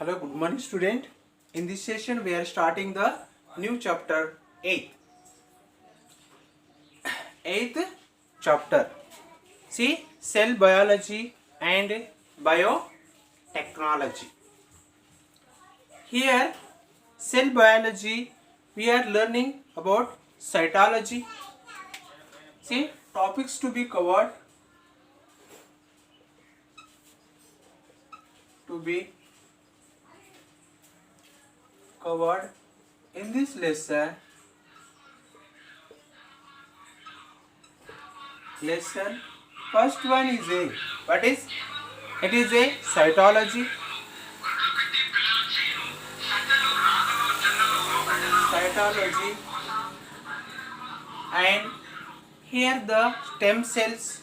Hello, good morning student. In this session we are starting the new chapter 8th. 8th chapter. See, cell biology and biotechnology. Here, cell biology we are learning about cytology. See, topics to be covered. In this lesson. First one is it is a cytology. And here the stem cells.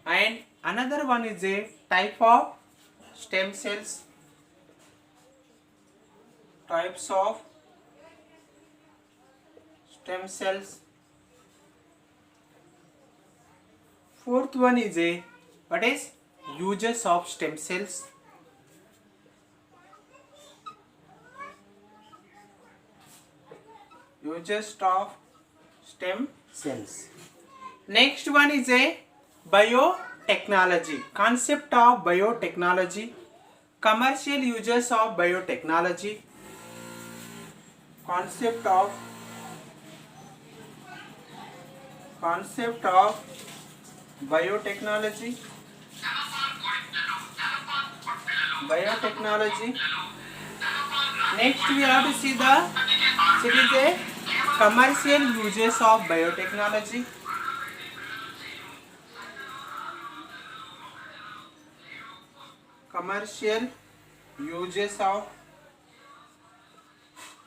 And another one is a types of stem cells. Fourth one is uses of stem cells. Next one is a biotechnology. Concept of biotechnology. Commercial uses of biotechnology. Concept of biotechnology. Next we have to see the commercial uses of biotechnology. Commercial uses of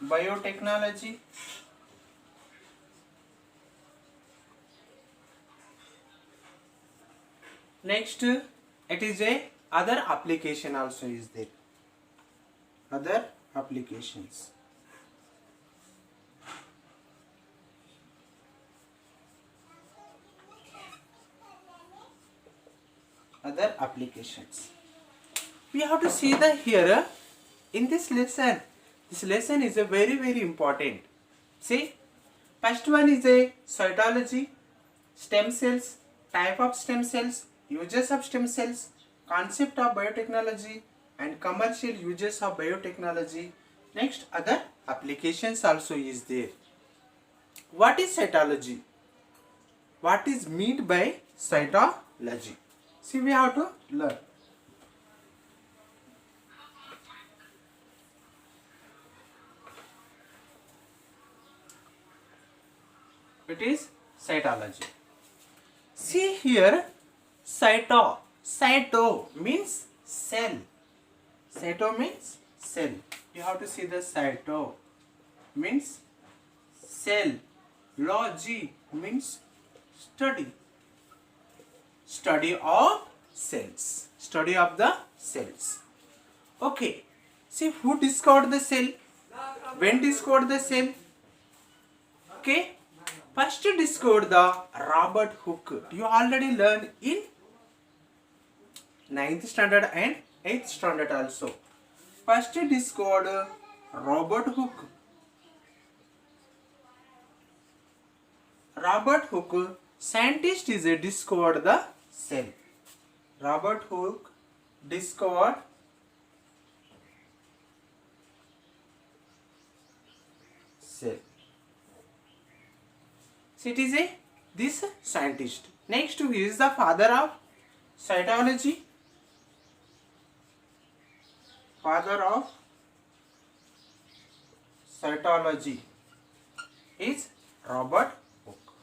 biotechnology. Next, it is a other application also is there. Other applications. We have to see the here in this lesson. This lesson is a very important. See, first one is a cytology, stem cells, type of stem cells, uses of stem cells, concept of biotechnology and commercial uses of biotechnology. Next, other applications also is there. What is cytology? What is meant by cytology? See, we have to learn. It is cytology. See here, cyto means cell. You have to see the cyto means cell. Logy means study. Study of cells. Study of the cells. Okay. See, who discovered the cell? When discovered the cell? Okay. First discovered the Robert Hooke. You already learned in 9th standard and 8th standard also. First discovered Robert Hooke. Robert Hooke, scientist, is a discovered the cell. Robert Hooke discovered cell. So it is this scientist. Next, who is the father of cytology? Father of cytology is Robert Hooke.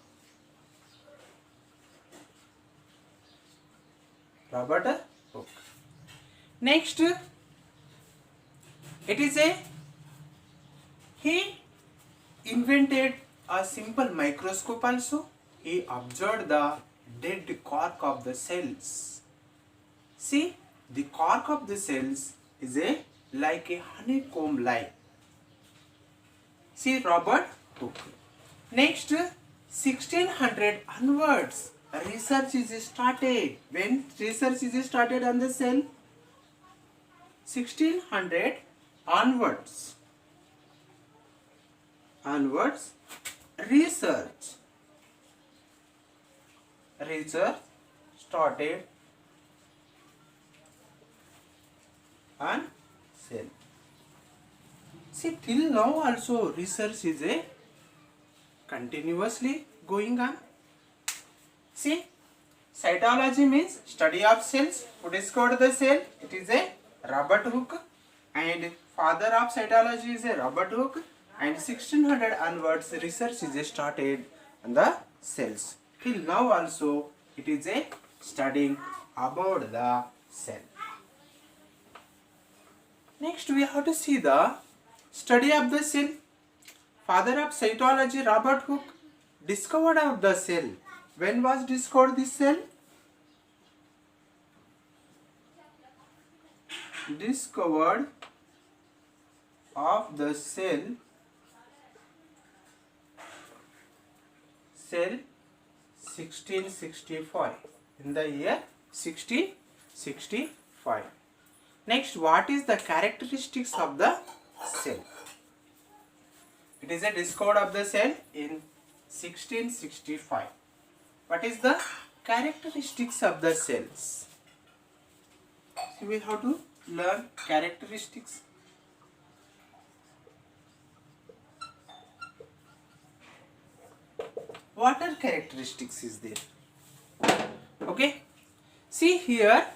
Next, it is he invented a simple microscope also. He observed the dead cork of the cells. See, the cork of the cells is like a honeycomb like. See, Robert Hooke. Next, 1600 onwards, research is started. When research is started on the cell? 1600 onwards. Onwards, research started on cell. See, till now also research is a continuously going on. See, cytology means study of cells. Who discovered the cell? It is a Robert Hooke, and father of cytology is a Robert Hooke, and 1600 onwards research is started on the cells. Till now also it is a studying about the cell. Next we have to see the study of the cell. Father of cytology Robert Hooke discovered of the cell. When was discovered this cell? Discovered of the cell 1665, in the year 1665. Next, what is the characteristics of the cell? It is a discovered of the cell in 1665. What is the characteristics of the cells? So we have to learn characteristics. What are characteristics is there? Okay. See here,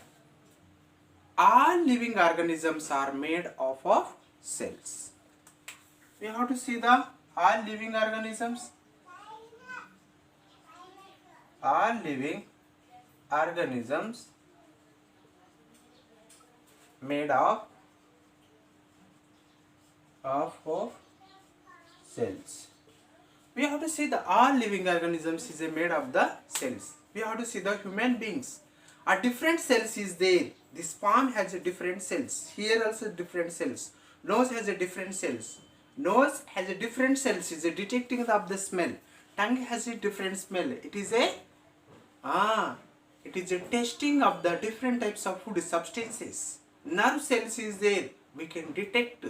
all living organisms are made up of cells. We have to see the all living organisms. All living organisms made up of cells. We have to see the all living organisms is made of the cells. We have to see the human beings. A different cells is there. This palm has a different cells. Here also different cells. Nose has a different cells. Nose has a different cells. Is a detecting of the smell. Tongue has a different smell. It is a testing of the different types of food substances. Nerve cells is there. We can detect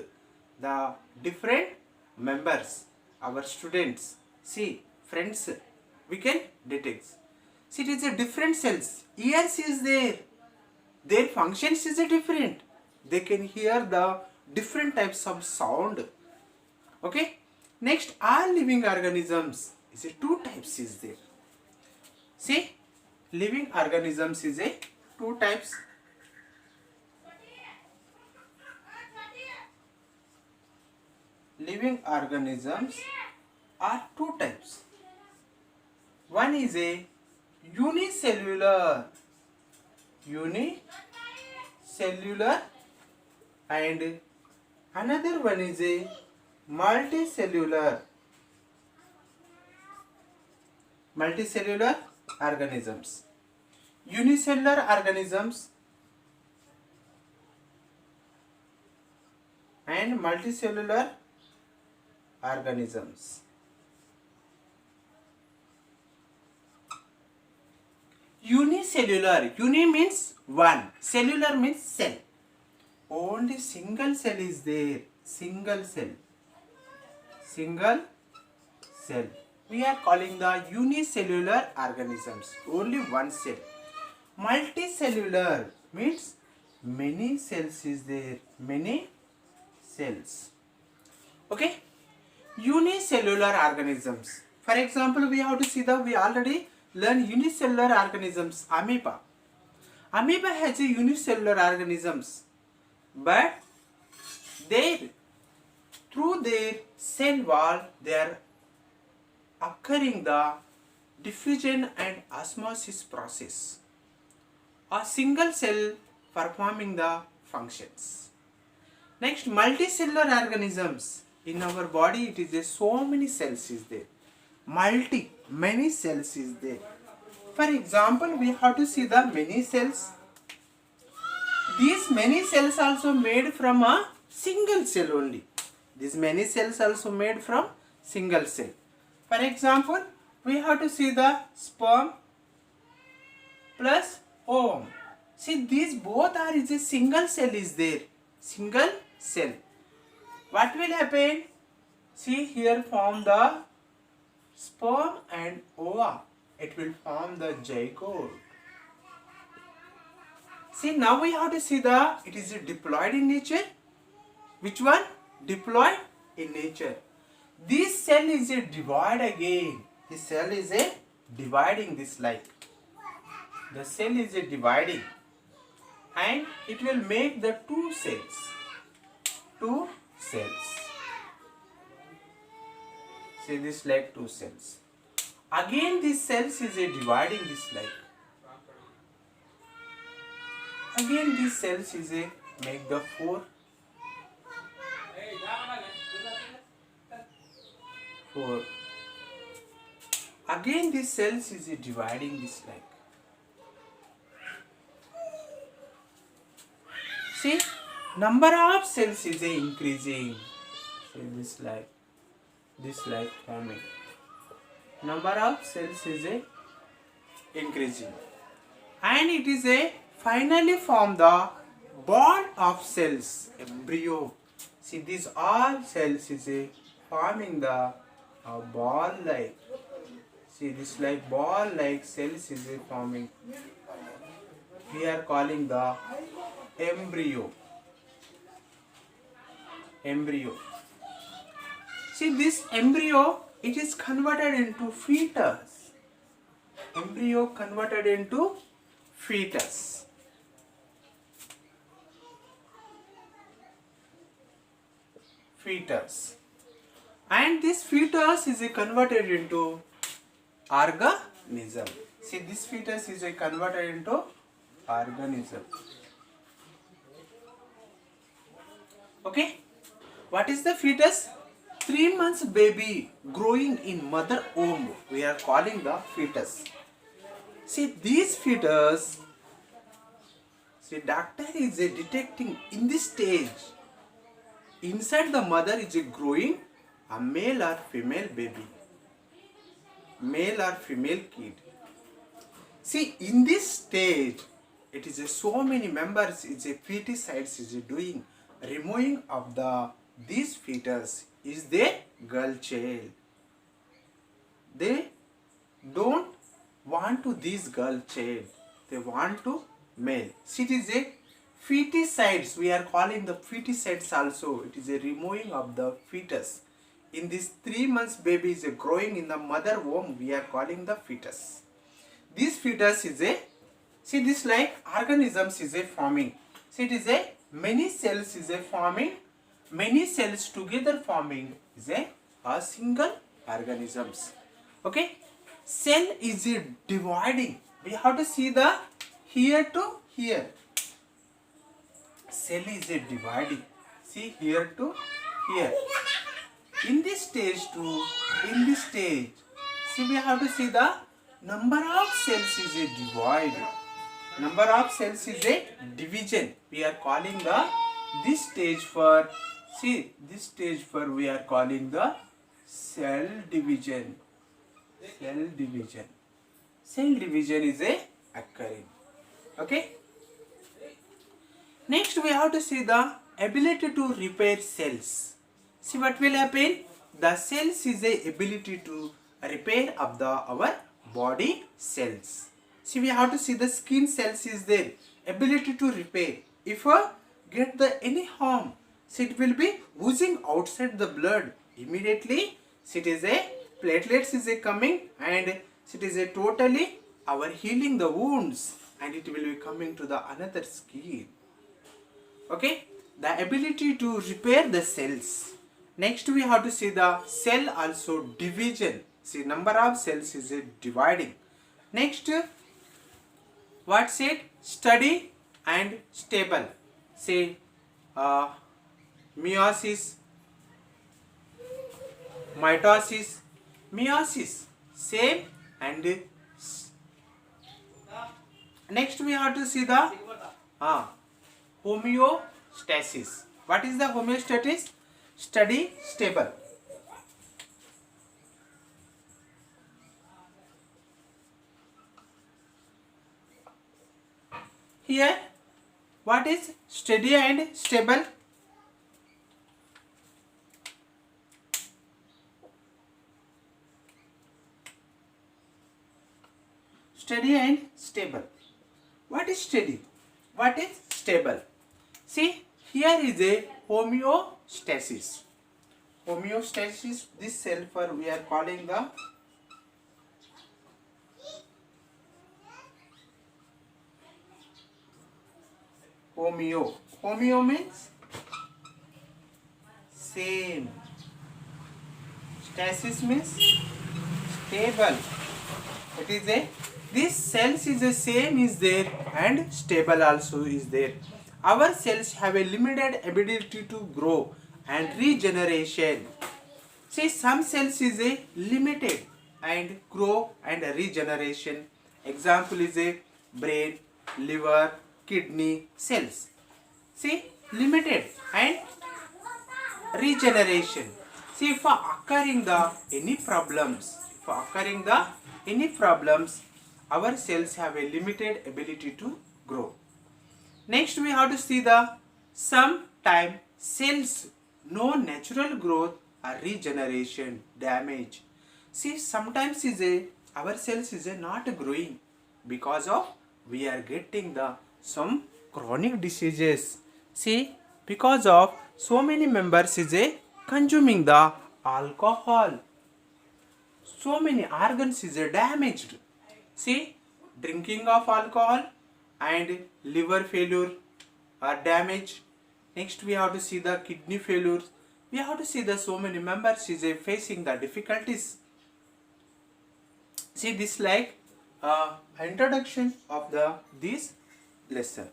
the different members. Our students, see, friends, we can detect. See, it is a different cells. Ears is there. Their functions is a different. They can hear the different types of sound. Okay. Next, all living organisms is a two types is there. See, living organisms is a two types. Living organisms are two types. One is a unicellular and another one is a multicellular organisms. Unicellular organisms and multicellular organisms. Unicellular, uni means one, cellular means cell. Only single cell is there. Single cell. We are calling the unicellular organisms. Only one cell. Multicellular means many cells is there. Many cells. Okay. Unicellular organisms. For example, we have to see we already learn unicellular organisms. Amoeba. Amoeba has a unicellular organisms, but through their cell wall, they are occurring the diffusion and osmosis process. A single cell performing the functions. Next, multicellular organisms. In our body, it is so many cells is there. Many cells is there. For example, we have to see the many cells. These many cells also made from a single cell only. These many cells also made from single cell. For example, we have to see the sperm, plus ohm. See, these both are is a single cell is there. Single cell. What will happen? See, here form the sperm and ova. It will form the zygote. See, now we have to see it is diploid in nature. Which one? Diploid in nature. This cell is a divide again. This cell is a dividing this like. The cell is a dividing. And it will make the two cells. Two cells. See this like two cells. Again this cells is a dividing this like. Again this cells is a make the four. Again this cells is a dividing this like. See, number of cells is a increasing. See this like forming. Number of cells is a increasing, and it is a finally form the ball of cells, embryo. See, these all cells is a forming the ball like. See, this like ball like cells is a forming. We are calling the embryo. Embryo. See, this embryo, it is converted into fetus. Embryo converted into fetus. Fetus. And this fetus is converted into organism. See, this fetus is converted into organism. Okay. What is the fetus? 3 months baby growing in mother womb. We are calling the fetus. See, these fetus. See, doctor is detecting in this stage. Inside the mother is growing a male or female baby. Male or female kid. See, in this stage, it is so many members is feticides is doing removing of these fetus is the girl child. They don't want to this girl child. They want to male. See, it is a feticides. We are calling the feticides also. It is a removing of the fetus. In this 3 months baby is growing in the mother womb. We are calling the fetus. This fetus is a, see this like organisms is a forming. See, it is a many cells is a forming. Many cells together forming is a single organisms. Okay. Cell is a dividing. We have to see the here to here. Cell is a dividing. See, here to here. In this stage to in this stage. See, we have to see the number of cells is a divide. Number of cells is a division. We are calling this stage for, see, this stage for we are calling the cell division. Cell division. Cell division is a occurring. Okay. Next we have to see the ability to repair cells. See what will happen? The cells is a ability to repair of our body cells. See, we have to see the skin cells is there. Ability to repair. If get the any harm, so it will be oozing outside the blood immediately. So it is a platelets is a coming, and it is a totally our healing the wounds, and it will be coming to the another skin. Okay, the ability to repair the cells. Next we have to see the cell also division. See, number of cells is a dividing. Next, what's it? Steady and stable. Say meiosis, mitosis, meiosis, same, and next we have to see the homeostasis. What is the homeostasis? Steady, stable. Here, what is steady and stable? Steady and stable. What is steady? What is stable? See, here is a homeostasis. Homeostasis, this sulfur we are calling the homeo. Homeo means same. Stasis means stable. It is a, this cells is the same is there and stable also is there. Our cells have a limited ability to grow and regeneration. See, some cells is a limited and grow and regeneration. Example is a brain, liver, kidney cells. See, limited and regeneration. See, for occurring the any problems, our cells have a limited ability to grow. Next, we have to see the sometime cells no natural growth or regeneration damage. See, sometimes is a our cells is a not growing because of we are getting the some chronic diseases. See, because of so many members is a consuming the alcohol. So many organs is a damaged. See, drinking of alcohol and liver failure are damaged. Next, we have to see the kidney failures. We have to see the so many members is facing the difficulties. See, this like introduction of the this lesson.